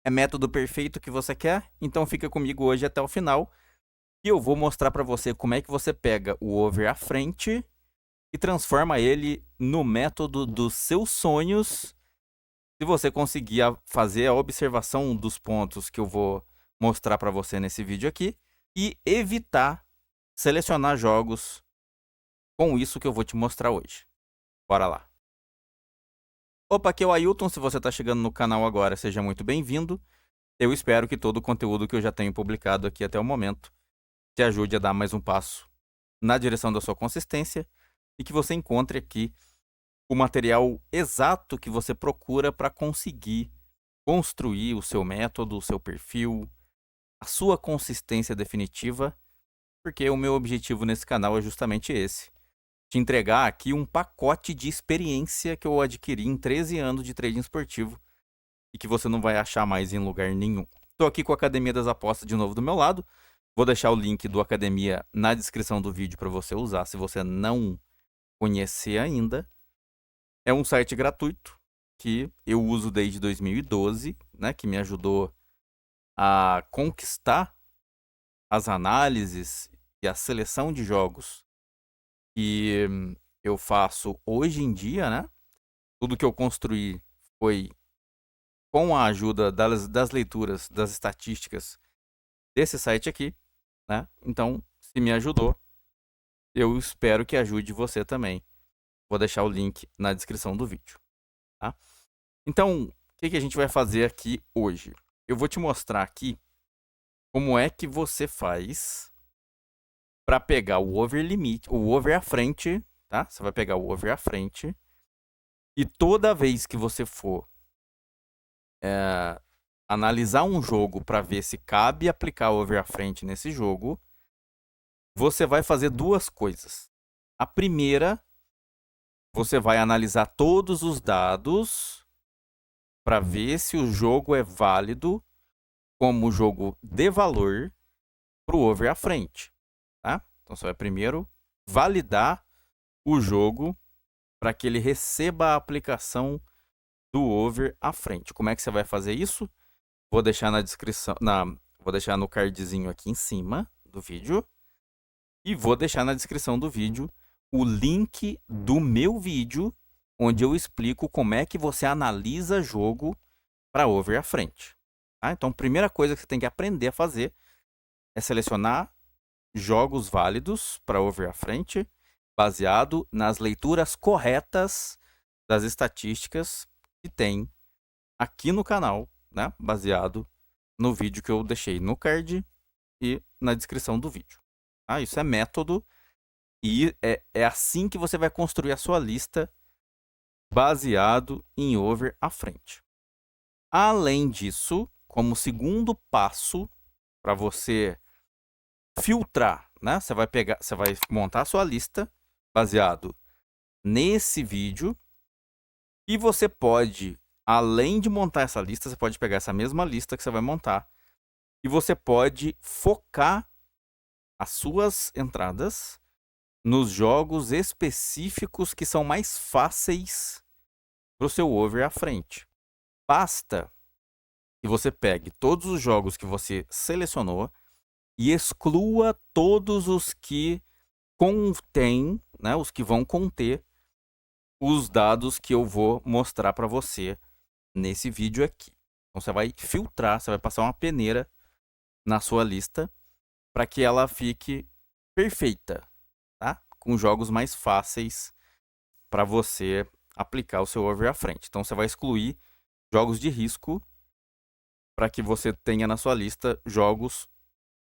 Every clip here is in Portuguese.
É método perfeito que você quer? Então fica comigo hoje até o final. E eu vou mostrar para você como é que você pega o over à frente e transforma ele no método dos seus sonhos. Se você conseguir fazer a observação dos pontos que eu vou mostrar para você nesse vídeo aqui e evitar selecionar jogos com isso que eu vou te mostrar hoje. Bora lá. Opa, aqui é o Ailton. Se você está chegando no canal agora, seja muito bem-vindo. Eu espero que todo o conteúdo que eu já tenho publicado aqui até o momento te ajude a dar mais um passo na direção da sua consistência e que você encontre aqui o material exato que você procura para conseguir construir o seu método, o seu perfil, a sua consistência definitiva, porque o meu objetivo nesse canal é justamente esse: te entregar aqui um pacote de experiência que eu adquiri em 13 anos de trading esportivo e que você não vai achar mais em lugar nenhum. Estou aqui com a Academia das Apostas de novo do meu lado. Vou deixar o link do Academia na descrição do vídeo para você usar se você não conhecer ainda. É um site gratuito que eu uso desde 2012, né, que me ajudou a conquistar as análises e a seleção de jogos que eu faço hoje em dia, né? Tudo que eu construí foi com a ajuda das leituras, das estatísticas desse site aqui, né? Então, se me ajudou, eu espero que ajude você também. Vou deixar o link na descrição do vídeo, tá? Então, o que a gente vai fazer aqui hoje? Eu vou te mostrar aqui como é que você faz para pegar o over limite, o over à frente, tá? Você vai pegar o over à frente e toda vez que você for analisar um jogo para ver se cabe aplicar o over à frente nesse jogo, você vai fazer duas coisas. A primeira, você vai analisar todos os dados para ver se o jogo é válido como jogo de valor para o over à frente, tá? Então você vai primeiro validar o jogo para que ele receba a aplicação do over à frente. Como é que você vai fazer isso? Vou deixar na descrição, vou deixar no cardzinho aqui em cima do vídeo e vou deixar na descrição do vídeo o link do meu vídeo onde eu explico como é que você analisa jogo para over à frente. Tá? Então, a primeira coisa que você tem que aprender a fazer é selecionar jogos válidos para over à frente, baseado nas leituras corretas das estatísticas que tem aqui no canal, né? Baseado no vídeo que eu deixei no card e na descrição do vídeo. Tá? Isso é método e é assim que você vai construir a sua lista baseado em over à frente. Além disso, como segundo passo para você filtrar, né? Você vai montar a sua lista baseado nesse vídeo e você pode, além de montar essa lista, você pode pegar essa mesma lista que você vai montar e você pode focar as suas entradas nos jogos específicos que são mais fáceis para o seu over à frente. Basta que você pegue todos os jogos que você selecionou e exclua todos os que contêm, né, os que vão conter os dados que eu vou mostrar para você nesse vídeo aqui. Então você vai filtrar, você vai passar uma peneira na sua lista para que ela fique perfeita, tá? Com jogos mais fáceis para você aplicar o seu over à frente. Então você vai excluir jogos de risco para que você tenha na sua lista jogos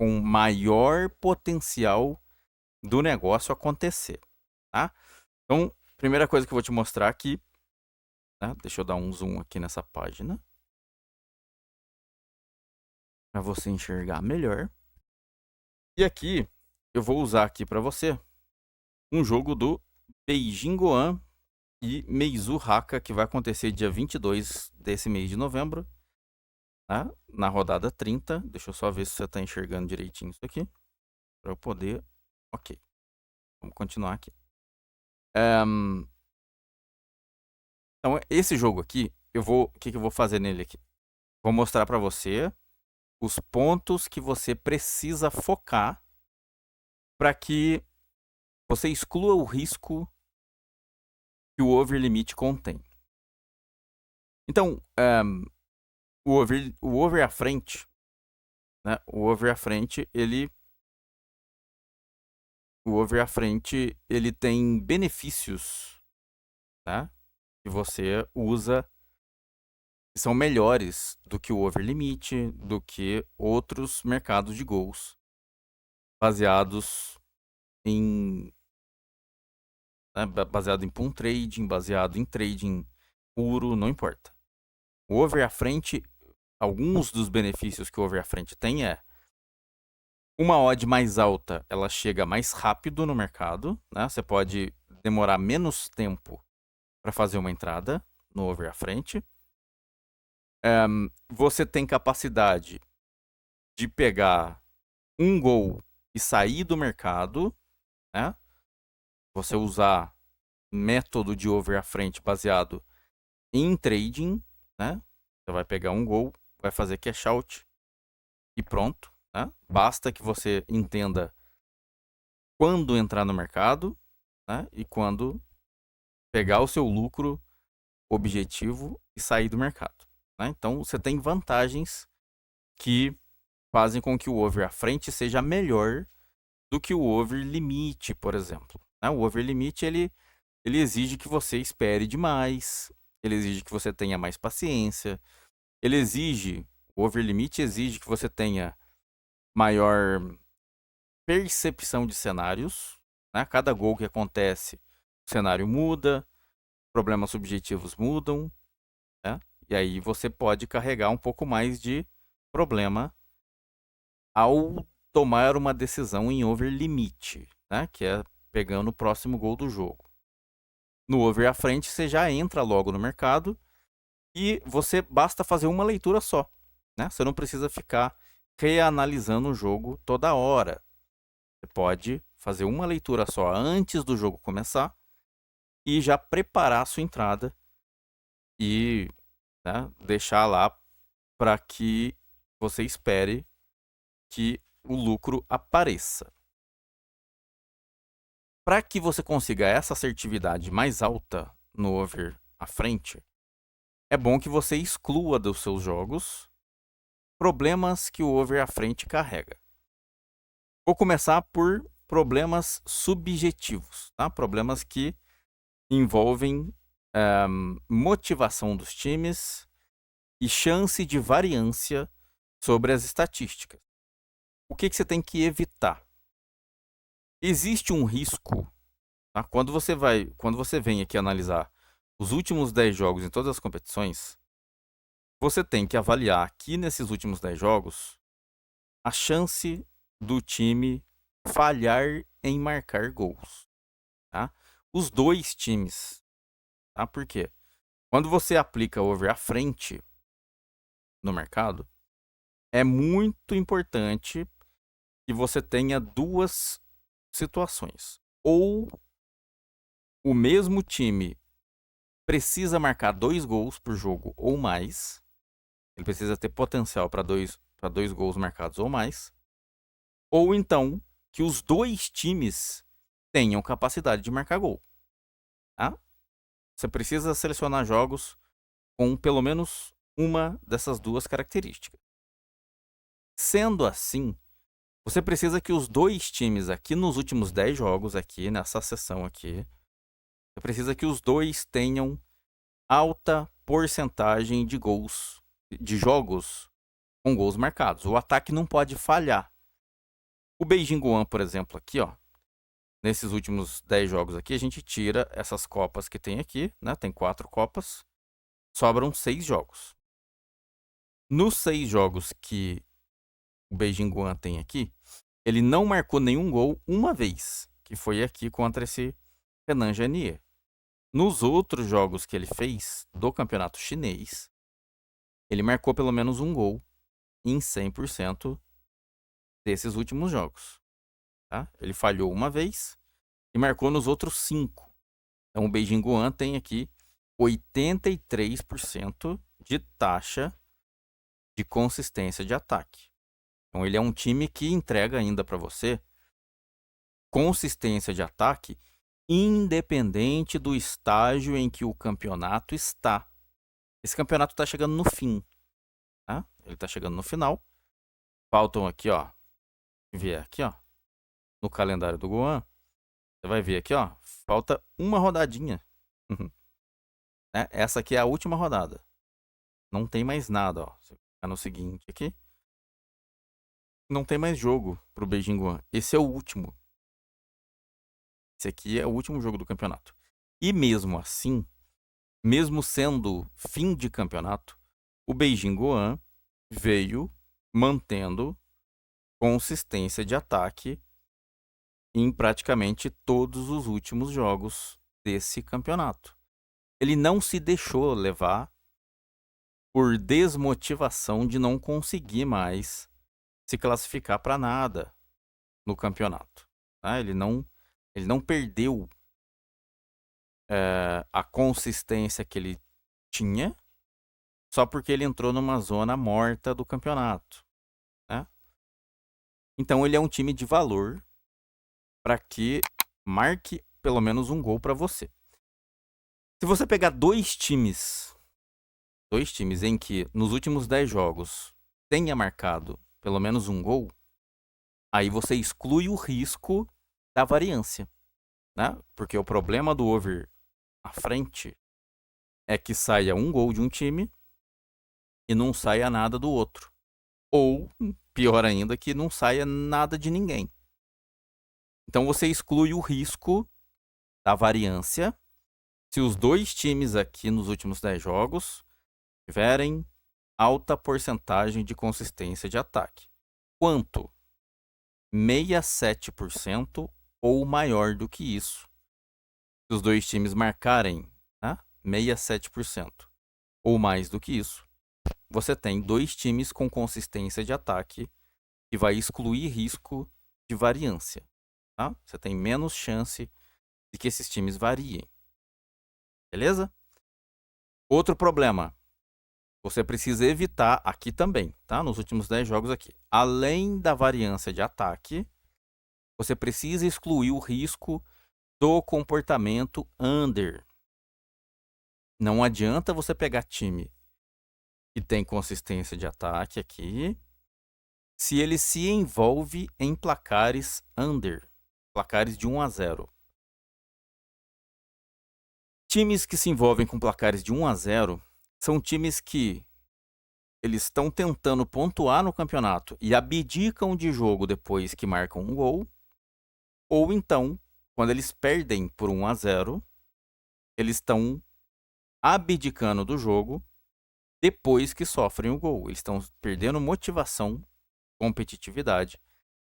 com maior potencial do negócio acontecer, tá? Então, primeira coisa que eu vou te mostrar aqui, né? Deixa eu dar um zoom aqui nessa página para você enxergar melhor. E aqui eu vou usar aqui para você um jogo do Beijing Guoan e Meizu Haka, que vai acontecer dia 22 desse mês de novembro, tá? Na rodada 30. Deixa eu só ver se você está enxergando direitinho isso aqui para eu poder. Ok, vamos continuar aqui. Então esse jogo aqui, o que eu vou fazer nele aqui? vou mostrar para você os pontos que você precisa focar para que você exclua o risco que o over limit contém. Então, o over à frente, né? O over à frente, ele tem benefícios, né? Que você usa que são melhores do que o over limit, do que outros mercados de gols baseados em baseado em pool trading, baseado em trading puro, não importa. O over à frente, alguns dos benefícios que o over à frente tem é uma odd mais alta, ela chega mais rápido no mercado, né? Você pode demorar menos tempo para fazer uma entrada no over à frente. Você tem capacidade de pegar um gol e sair do mercado, né? Você usar método de over à frente baseado em trading, né? Você vai pegar um gol, vai fazer cash out e pronto, né? Basta que você entenda quando entrar no mercado, né? E quando pegar o seu lucro objetivo e sair do mercado, né? Então você tem vantagens que fazem com que o over à frente seja melhor do que o over limite, por exemplo. O over limite ele exige que você espere demais, ele exige que você tenha mais paciência, o over limite exige que você tenha maior percepção de cenários, né? Cada gol que acontece, o cenário muda, problemas subjetivos mudam, né? E aí você pode carregar um pouco mais de problema ao tomar uma decisão em over limite, né? Que é pegando o próximo gol do jogo. No over à frente, você já entra logo no mercado e você basta fazer uma leitura só, né? Você não precisa ficar reanalisando o jogo toda hora. Você pode fazer uma leitura só antes do jogo começar e já preparar a sua entrada e, né, deixar lá para que você espere que o lucro apareça. Para que você consiga essa assertividade mais alta no over à frente, é bom que você exclua dos seus jogos problemas que o over à frente carrega. Vou começar por problemas subjetivos, tá? Problemas que envolvem motivação dos times e chance de variância sobre as estatísticas. O que você tem que evitar? Existe um risco, tá? Quando você vem aqui analisar os últimos 10 jogos em todas as competições, você tem que avaliar aqui nesses últimos 10 jogos a chance do time falhar em marcar gols, tá? Os dois times, tá? Por quê? Quando você aplica over à frente no mercado, é muito importante que você tenha duas situações. Ou o mesmo time precisa marcar 2 gols por jogo ou mais. Ele precisa ter potencial para dois gols marcados ou mais. Ou então que os dois times tenham capacidade de marcar gol. Tá? Você precisa selecionar jogos com pelo menos uma dessas duas características. Sendo assim, você precisa que os dois times aqui nos últimos 10 jogos, aqui nessa sessão aqui, você precisa que os dois tenham alta porcentagem de gols, de jogos com gols marcados. O ataque não pode falhar. O Beijing Guoan, por exemplo, aqui, ó, nesses últimos 10 jogos aqui, a gente tira essas copas que tem aqui, né? Tem 4 copas, sobram 6 jogos. Nos 6 jogos que o Beijing Guoan tem aqui, ele não marcou nenhum gol uma vez, que foi aqui contra esse Henan Janier. Nos outros jogos que ele fez do campeonato chinês, ele marcou pelo menos um gol em 100% desses últimos jogos. Tá? Ele falhou uma vez e marcou nos outros 5. Então o Beijing Guoan tem aqui 83% de taxa de consistência de ataque. Então ele é um time que entrega ainda para você consistência de ataque, independente do estágio em que o campeonato está. Esse campeonato está chegando no fim, tá? Ele está chegando no final. Faltam aqui, ó, ver aqui, ó, no calendário do Gohan, você vai ver aqui, ó, falta uma rodadinha. Essa aqui é a última rodada. Não tem mais nada, ó. Você fica no seguinte aqui. Não tem mais jogo pro Beijing Gohan. Esse é o último. Esse aqui é o último jogo do campeonato. E mesmo assim, mesmo sendo fim de campeonato, o Beijing Gohan veio mantendo consistência de ataque em praticamente todos os últimos jogos desse campeonato. Ele não se deixou levar por desmotivação de não conseguir mais se classificar para nada no campeonato. Tá? Ele não perdeu a consistência que ele tinha só porque ele entrou numa zona morta do campeonato. Né? Então ele é um time de valor para que marque pelo menos um gol para você. Se você pegar dois times em que nos últimos 10 jogos tenha marcado pelo menos um gol, aí você exclui o risco da variância, né? Porque o problema do over à frente é que saia um gol de um time e não saia nada do outro. Ou, pior ainda, que não saia nada de ninguém. Então você exclui o risco da variância se os dois times aqui nos últimos 10 jogos tiverem alta porcentagem de consistência de ataque. Quanto? 67% ou maior do que isso. Se os dois times marcarem, né, 67% ou mais do que isso, você tem dois times com consistência de ataque que vai excluir risco de variância. Tá? Você tem menos chance de que esses times variem. Beleza? Outro problema. Você precisa evitar aqui também, tá? Nos últimos 10 jogos aqui. Além da variância de ataque, você precisa excluir o risco do comportamento under. Não adianta você pegar time que tem consistência de ataque aqui, se ele se envolve em placares under, placares de 1 a 0. Times que se envolvem com placares de 1 a 0 são times que eles estão tentando pontuar no campeonato e abdicam de jogo depois que marcam um gol, ou então, quando eles perdem por 1 a 0, eles estão abdicando do jogo depois que sofrem o gol. Eles estão perdendo motivação, competitividade,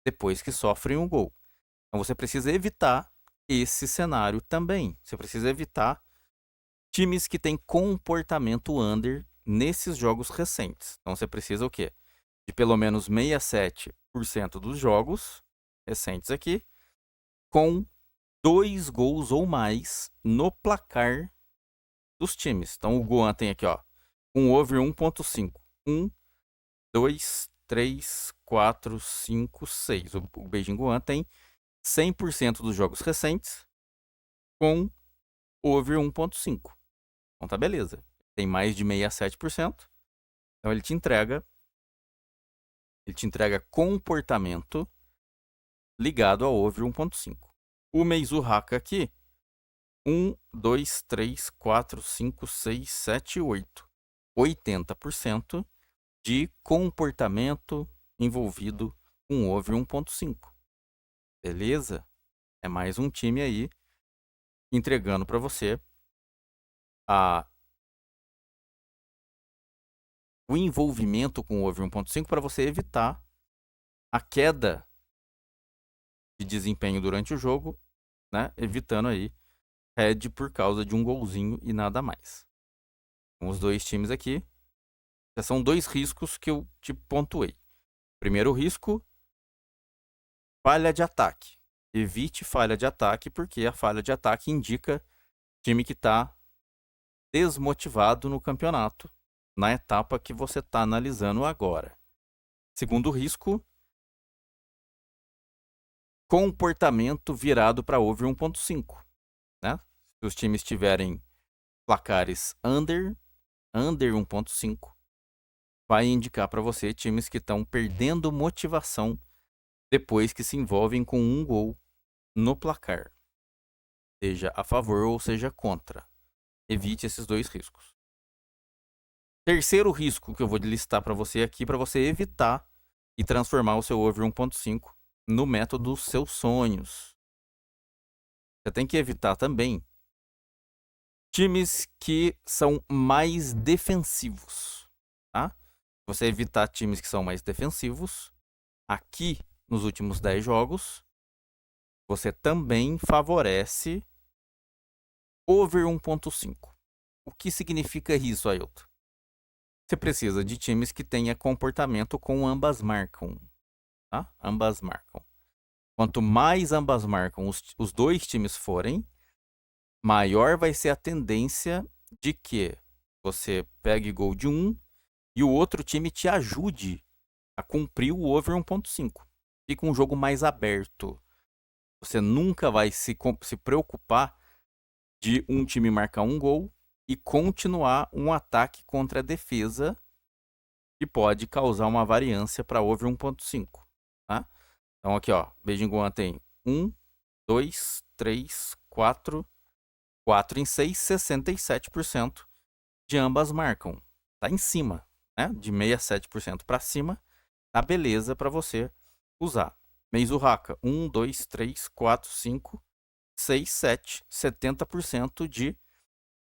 depois que sofrem o gol. Então você precisa evitar esse cenário também. Você precisa evitar times que têm comportamento under nesses jogos recentes. Então você precisa o quê? De pelo menos 67% dos jogos recentes aqui com 2 gols ou mais no placar dos times. Então o Gohan tem aqui, ó, um over 1.5. 1, 2, 3, 4, 5, 6. O Beijing Gohan tem 100% dos jogos recentes com over 1.5. Então tá beleza. Tem mais de 67%. Então ele te entrega comportamento ligado ao over 1.5. O Meizuhaka aqui, 1, 2, 3, 4, 5, 6, 7, 8. 80% de comportamento envolvido com over 1.5. Beleza? É mais um time aí entregando para você o envolvimento com over 1.5 para você evitar a queda de desempenho durante o jogo, né? Evitando aí head por causa de um golzinho e nada mais. Com os dois times aqui, já são 2 riscos que eu te pontuei. Primeiro risco, falha de ataque. Evite falha de ataque, porque a falha de ataque indica time que está desmotivado no campeonato na etapa que você está analisando agora. Segundo risco, comportamento virado para over 1.5. Né? Se os times tiverem placares under 1.5, vai indicar para você times que estão perdendo motivação depois que se envolvem com um gol no placar. Seja a favor ou seja contra. Evite esses dois riscos. Terceiro risco que eu vou listar para você aqui, para você evitar e transformar o seu over 1.5 no método dos seus sonhos. Você tem que evitar também times que são mais defensivos, tá? Você evitar times que são mais defensivos, aqui nos últimos 10 jogos, você também favorece over 1.5. O que significa isso, Ailton? Você precisa de times que tenham comportamento com ambas marcam, tá? Ambas marcam. Quanto mais ambas marcam os dois times forem, maior vai ser a tendência de que você pegue gol de um e o outro time te ajude a cumprir o over 1.5. Fica um jogo mais aberto. Você nunca vai se preocupar de um time marcar um gol e continuar um ataque contra a defesa que pode causar uma variância para over 1.5. Tá? Então aqui, ó, Beijing Guan tem 1, 2, 3, 4 em 6, 67% de ambas marcam. Tá em cima, né? De 67% para cima, tá beleza para você usar. Meizuhaka, 1, 2, 3, 4, 5, 6, 7, 70% de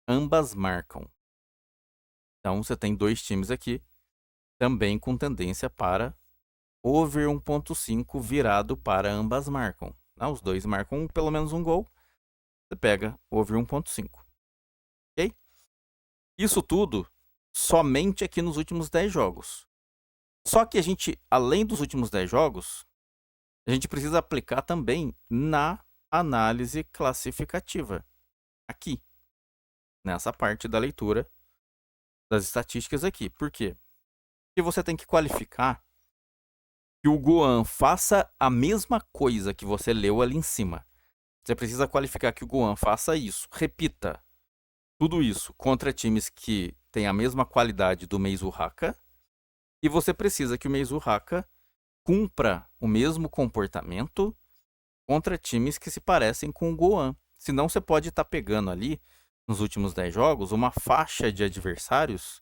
ambas marcam. Então você tem dois times aqui também com tendência para over 1.5 virado para ambas marcam. Os dois marcam pelo menos um gol, você pega over 1.5. Ok? Isso tudo somente aqui nos últimos 10 jogos. Só que a gente, além dos últimos 10 jogos, a gente precisa aplicar também na análise classificativa. Aqui, nessa parte da leitura das estatísticas aqui. Por quê? Porque você tem que qualificar que o Guan faça a mesma coisa que você leu ali em cima. Você precisa qualificar que o Guan faça isso. Repita tudo isso contra times que têm a mesma qualidade do Meizuhaka. E você precisa que o Meizuhaka cumpra o mesmo comportamento contra times que se parecem com o Goan. Senão você pode estar pegando ali, nos últimos 10 jogos, uma faixa de adversários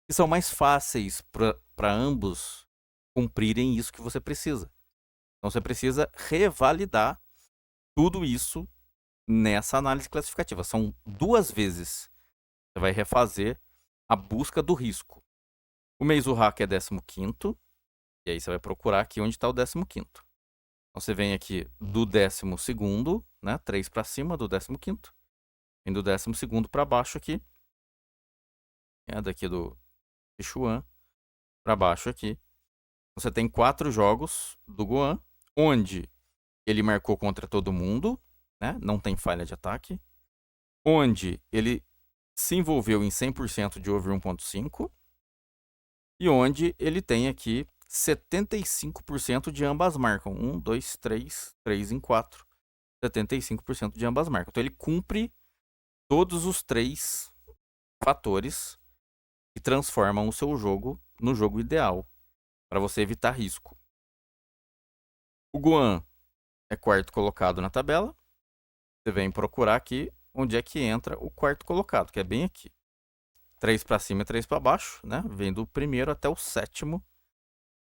que são mais fáceis para ambos cumprirem isso que você precisa. Então você precisa revalidar tudo isso nessa análise classificativa. São 2 vezes. Você vai refazer a busca do risco. O Meizuhaka é 15º. E aí você vai procurar aqui onde está o 15º. Então você vem aqui do 12º, né? 3 para cima do 15º. Vem do 12º para baixo aqui. Daqui do Sichuan para baixo aqui. Você tem 4 jogos do Goan, onde ele marcou contra todo mundo, né? Não tem falha de ataque. Onde ele se envolveu em 100% de over 1.5. E onde ele tem aqui 75% de ambas marcam. 1, 2, 3, 3 em 4. 75% de ambas marcam. Então ele cumpre todos os 3 fatores que transformam o seu jogo no jogo ideal para você evitar risco. O Guan é 4º colocado na tabela. Você vem procurar aqui onde é que entra o 4º colocado, que é bem aqui. 3 para cima e 3 para baixo, né? Vem do 1º até o 7º.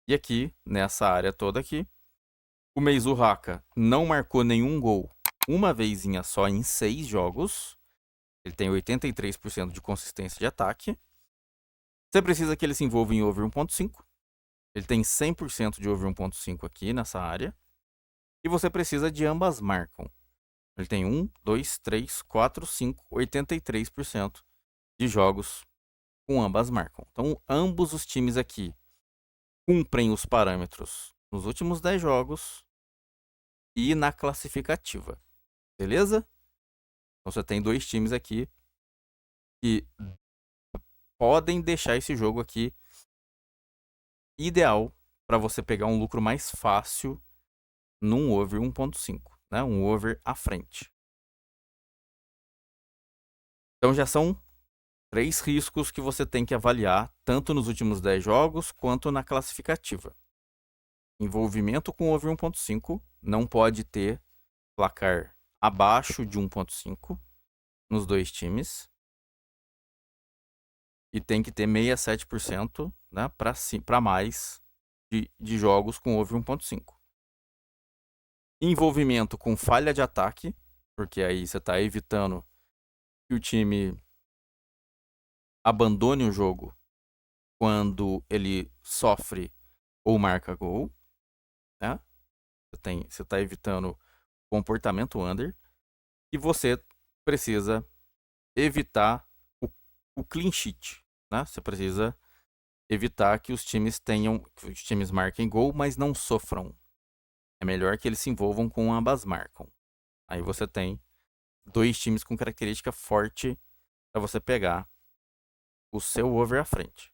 E aqui, nessa área toda aqui, o Meizuhaka não marcou nenhum gol uma vezinha só em 6 jogos. Ele tem 83% de consistência de ataque. Você precisa que ele se envolva em over 1.5. Ele tem 100% de over 1.5 aqui nessa área. E você precisa de ambas marcam. Ele tem 1, 2, 3, 4, 5, 83% de jogos com ambas marcam. Então, ambos os times aqui cumprem os parâmetros nos últimos 10 jogos e na classificativa. Beleza? Então você tem 2 times aqui que podem deixar esse jogo aqui ideal para você pegar um lucro mais fácil num over 1.5, né? Um over à frente. Então já são 3 riscos que você tem que avaliar, tanto nos últimos 10 jogos quanto na classificativa. Envolvimento com over 1.5, não pode ter placar abaixo de 1.5 nos dois times. E tem que ter 67%, né, para mais de jogos com over 1.5. Envolvimento com falha de ataque, porque aí você está evitando que o time abandone o jogo quando ele sofre ou marca gol, né? Você está evitando comportamento under. E você precisa evitar o clean sheet, né? Você precisa evitar que os times marquem gol, mas não sofram. É melhor que eles se envolvam com ambas marcam. Aí você tem 2 times com característica forte para você pegar o seu over à frente.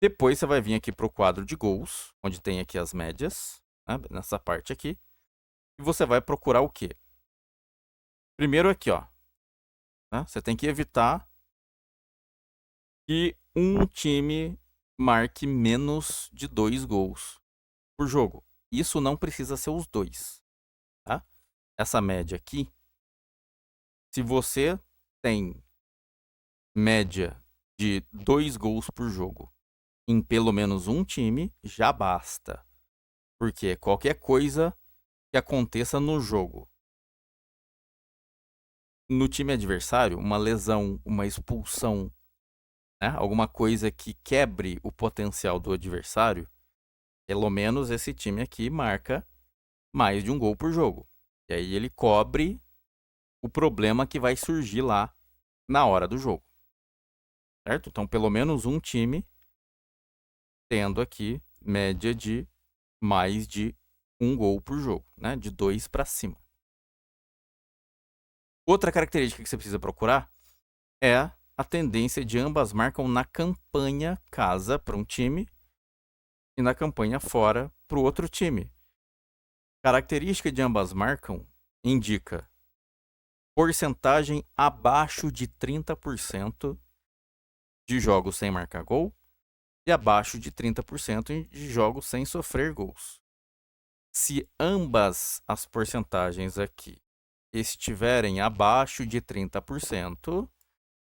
Depois você vai vir aqui para o quadro de gols, onde tem aqui as médias, né, nessa parte aqui. E você vai procurar o quê? Primeiro aqui, ó. Né, você tem que evitar que um time marque menos de 2 gols por jogo. Isso não precisa ser os 2. Tá? Essa média aqui, se você tem média de 2 gols por jogo em pelo menos um time, já basta. Porque qualquer coisa que aconteça no jogo, no time adversário, uma lesão, uma expulsão, né? Alguma coisa que quebre o potencial do adversário, pelo menos esse time aqui marca mais de um gol por jogo. E aí ele cobre o problema que vai surgir lá na hora do jogo. Certo? Então, pelo menos um time tendo aqui média de mais de um gol por jogo, né? De 2 para cima. Outra característica que você precisa procurar é a tendência de ambas marcam na campanha casa para um time e na campanha fora para o outro time. Característica de ambas marcam indica porcentagem abaixo de 30% de jogos sem marcar gol e abaixo de 30% de jogos sem sofrer gols. Se ambas as porcentagens aqui estiverem abaixo de 30%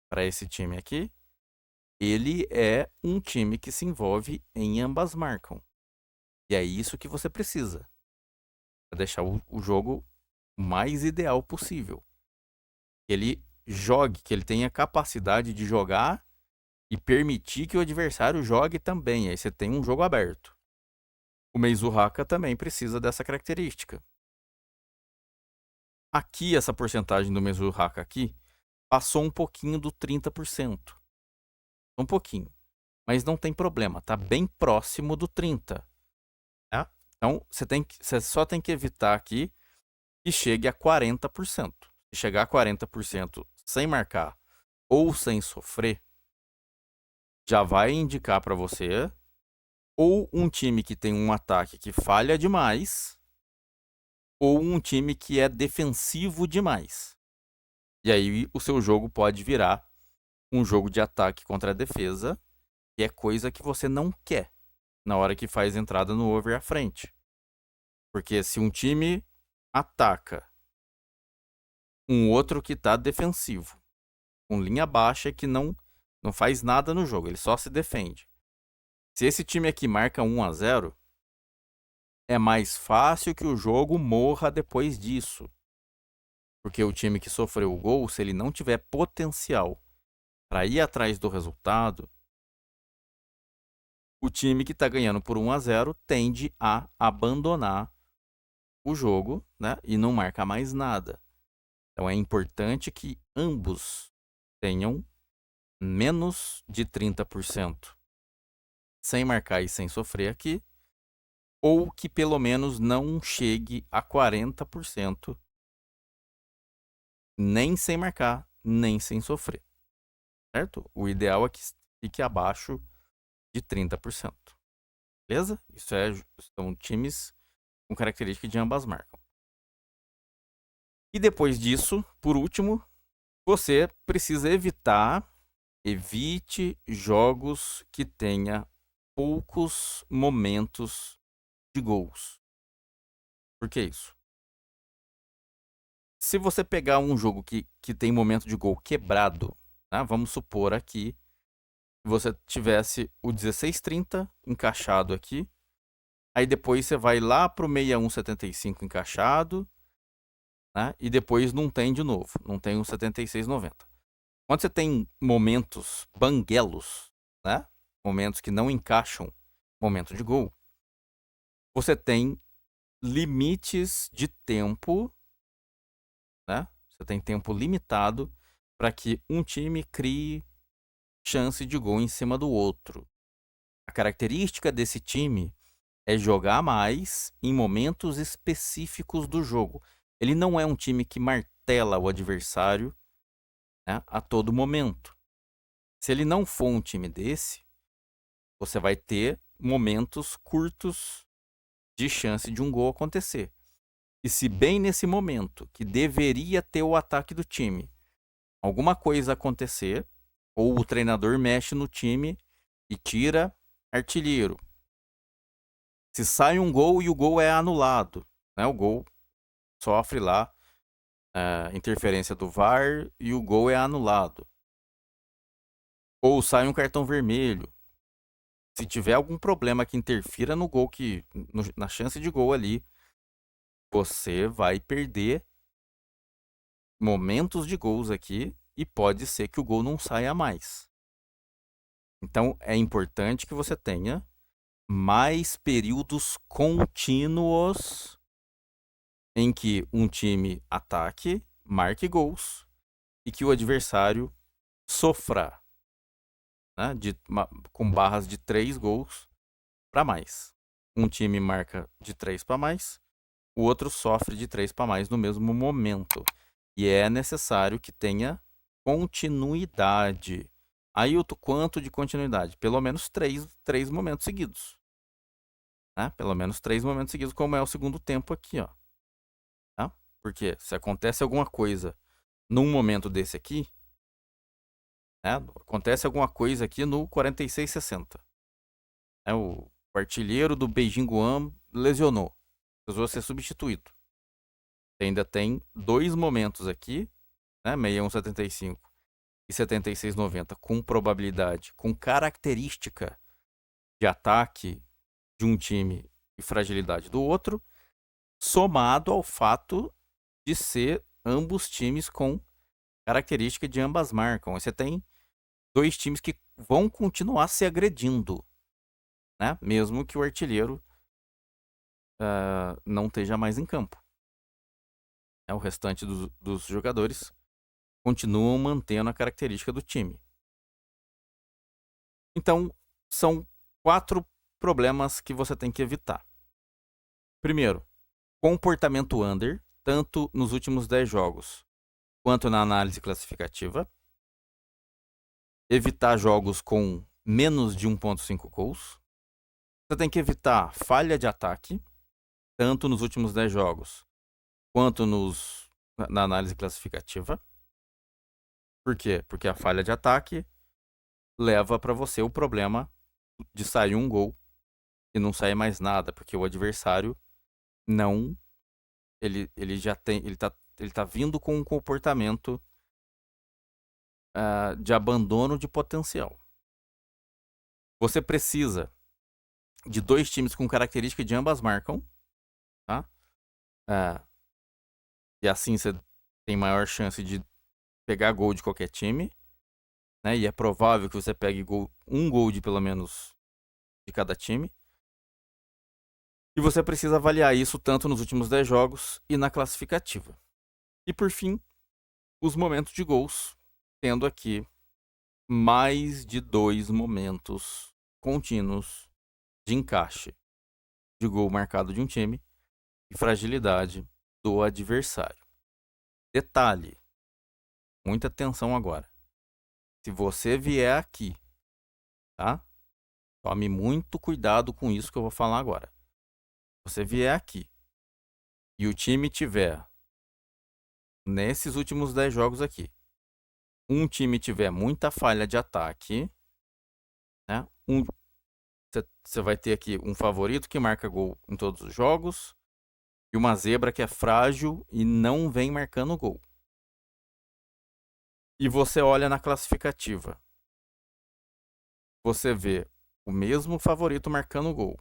para esse time aqui, ele é um time que se envolve em ambas marcam. E é isso que você precisa para deixar o jogo mais ideal possível. Que ele jogue, que ele tenha capacidade de jogar e permitir que o adversário jogue também. Aí você tem um jogo aberto. O Meizu Haka também precisa dessa característica. Aqui, essa porcentagem do Meizu Haka aqui passou um pouquinho do 30%. Um pouquinho. Mas não tem problema, tá bem próximo do 30%. Tá? Então, você só tem que evitar aqui que chegue a 40%. Se chegar a 40% sem marcar ou sem sofrer, já vai indicar para você ou um time que tem um ataque que falha demais ou um time que é defensivo demais. E aí o seu jogo pode virar um jogo de ataque contra a defesa, que é coisa que você não quer na hora que faz entrada no over à frente. Porque se um time ataca um outro que está defensivo, com linha baixa que não faz nada no jogo, ele só se defende. Se esse time aqui marca 1-0, é mais fácil que o jogo morra depois disso. Porque o time que sofreu o gol, se ele não tiver potencial para ir atrás do resultado, o time que está ganhando por 1-0 tende a abandonar o jogo, né? E não marca mais nada. Então é importante que ambos tenham menos de 30% sem marcar e sem sofrer aqui, ou que pelo menos não chegue a 40% nem sem marcar, nem sem sofrer. Certo? O ideal é que fique abaixo de 30%. Beleza? São times com característica de ambas marcam. E depois disso, por último, você precisa evite jogos que tenha poucos momentos de gols. Por que isso? Se você pegar um jogo que tem momento de gol quebrado, tá? Vamos supor aqui que você tivesse o 16:30 encaixado aqui, aí depois você vai lá pro 61:75 encaixado, né? E depois não tem de novo, não tem o 76:90. Quando você tem momentos banguelos, né? Momentos que não encaixam momento de gol, você tem limites de tempo, né? Você tem tempo limitado para que um time crie chance de gol em cima do outro. A característica desse time é jogar mais em momentos específicos do jogo. Ele não é um time que martela o adversário, né, a todo momento. Se ele não for um time desse, você vai ter momentos curtos de chance de um gol acontecer. E se bem nesse momento, que deveria ter o ataque do time, alguma coisa acontecer, ou o treinador mexe no time e tira artilheiro. Se sai um gol e o gol é anulado, né? O gol sofre lá interferência do VAR e o gol é anulado. Ou sai um cartão vermelho. Se tiver algum problema que interfira no gol, na chance de gol ali, você vai perder momentos de gols aqui e pode ser que o gol não saia mais. Então é importante que você tenha mais períodos contínuos em que um time ataque, marque gols e que o adversário sofra, né, com barras de 3 gols para mais. Um time marca de 3 para mais, o outro sofre de 3 para mais no mesmo momento. E é necessário que tenha continuidade. Ailton, quanto de continuidade? Pelo menos três momentos seguidos. Né? Pelo menos 3 momentos seguidos, como é o segundo tempo aqui, ó. Tá? Porque se acontece alguma coisa num momento desse aqui, né? Acontece alguma coisa aqui no 46:60. Né? O artilheiro do Beijing Guam lesionou. Precisou ser substituído. Você ainda tem 2 momentos aqui, né? 61:75 e 76:90, com probabilidade, com característica de ataque de um time e fragilidade do outro, somado ao fato de ser ambos times com característica de ambas marcam. Você tem 2 times que vão continuar se agredindo, né? Mesmo que o artilheiro não esteja mais em campo. O restante dos jogadores continuam mantendo a característica do time. Então, são 4 problemas que você tem que evitar. Primeiro, comportamento under, tanto nos últimos 10 jogos quanto na análise classificativa. Evitar jogos com menos de 1.5 gols. Você tem que evitar falha de ataque, tanto nos últimos 10 jogos quanto na análise classificativa. Por quê? Porque a falha de ataque leva para você o problema de sair um gol e não sair mais nada, porque o adversário não ele já tem ele tá vindo com um comportamento de abandono de potencial. Você precisa de 2 times com característica de ambas marcam, tá? E assim você tem maior chance de pegar gol de qualquer time, né? E é provável que você pegue um gol de pelo menos de cada time. E você precisa avaliar isso tanto nos últimos 10 jogos e na classificativa. E por fim, os momentos de gols, tendo aqui mais de 2 momentos contínuos de encaixe de gol marcado de um time e fragilidade do adversário. Detalhe, muita atenção agora. Se você vier aqui tá? Tome muito cuidado com isso que eu vou falar agora. Você vier aqui e o time tiver, nesses últimos 10 jogos aqui, um time tiver muita falha de ataque, né? Você vai ter aqui um favorito que marca gol em todos os jogos e uma zebra que é frágil e não vem marcando gol. E você olha na classificativa. Você vê o mesmo favorito marcando gol.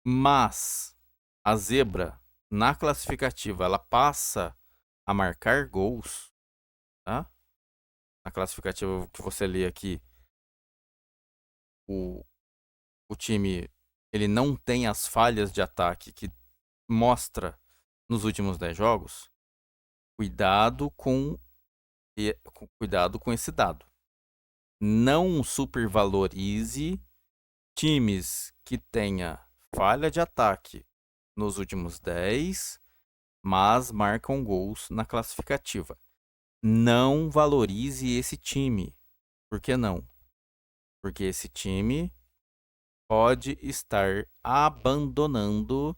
Mas a zebra, na classificativa, ela passa a marcar gols, tá? Na classificativa que você lê aqui, o time ele não tem as falhas de ataque que mostra nos últimos 10 jogos. Cuidado com esse dado. Não supervalorize times que tenha falha de ataque nos últimos 10, mas marcam gols na classificativa. Não valorize esse time. Por que não? Porque esse time pode estar abandonando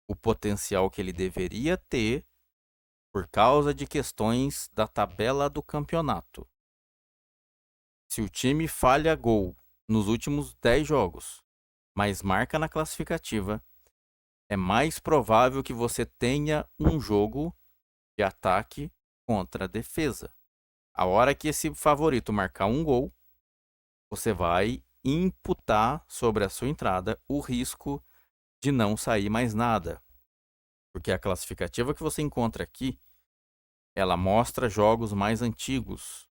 o potencial que ele deveria ter por causa de questões da tabela do campeonato. Se o time falha gol nos últimos 10 jogos, mas marca na classificativa, é mais provável que você tenha um jogo de ataque contra a defesa. A hora que esse favorito marcar um gol, você vai imputar sobre a sua entrada o risco de não sair mais nada. Porque a classificativa que você encontra aqui, ela mostra jogos mais antigos,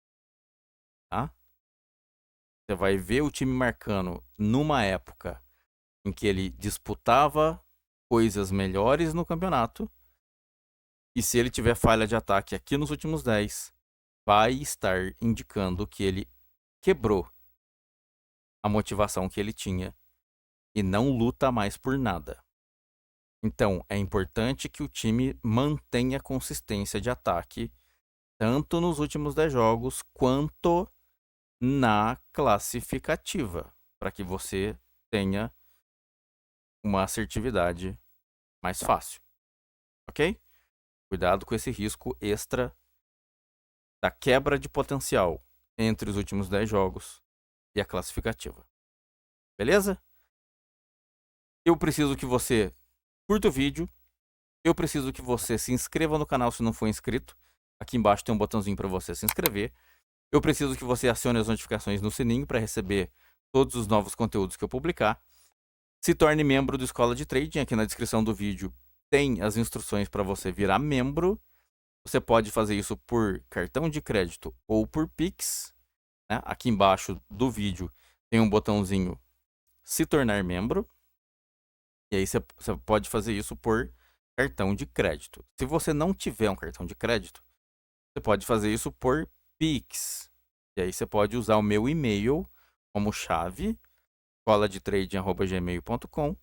tá? Você vai ver o time marcando numa época em que ele disputava coisas melhores no campeonato. E se ele tiver falha de ataque aqui nos últimos 10, vai estar indicando que ele quebrou a motivação que ele tinha e não luta mais por nada. Então, é importante que o time mantenha consistência de ataque, tanto nos últimos 10 jogos, quanto na classificativa, para que você tenha uma assertividade mais fácil. Ok? Cuidado com esse risco extra da quebra de potencial entre os últimos 10 jogos e a classificativa. Beleza? Eu preciso que você curta o vídeo. Eu preciso que você se inscreva no canal se não for inscrito. Aqui embaixo tem um botãozinho para você se inscrever. Eu preciso que você acione as notificações no sininho para receber todos os novos conteúdos que eu publicar. Se torne membro do Escola de Trading. Aqui na descrição do vídeo tem as instruções para você virar membro. Você pode fazer isso por cartão de crédito ou por Pix, né? Aqui embaixo do vídeo tem um botãozinho se tornar membro. E aí você pode fazer isso por cartão de crédito. Se você não tiver um cartão de crédito, você pode fazer isso por Pix. E aí você pode usar o meu e-mail como chave, escoladetrading@gmail.com.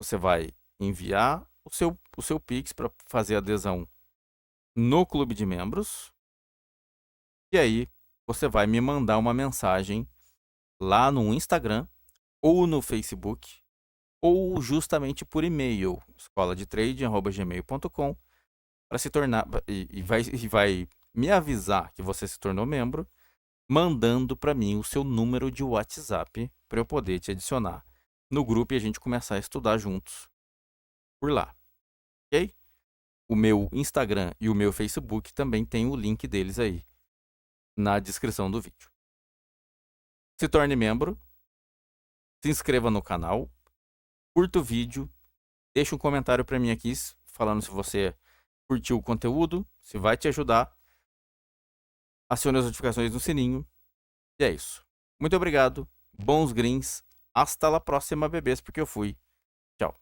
Você vai enviar o seu Pix para fazer adesão no clube de membros. E aí você vai me mandar uma mensagem lá no Instagram ou no Facebook ou justamente por e-mail, escoladetrading@gmail.com, para se tornar e vai me avisar que você se tornou membro, mandando para mim o seu número de WhatsApp para eu poder te adicionar no grupo e a gente começar a estudar juntos por lá. OK? O meu Instagram e o meu Facebook também tem o link deles aí na descrição do vídeo. Se torne membro, se inscreva no canal, curta o vídeo, deixa um comentário para mim aqui falando se você curtiu o conteúdo, se vai te ajudar. Acione as notificações no sininho. E é isso. Muito obrigado. Bons greens. Hasta la próxima, bebês, porque eu fui. Tchau.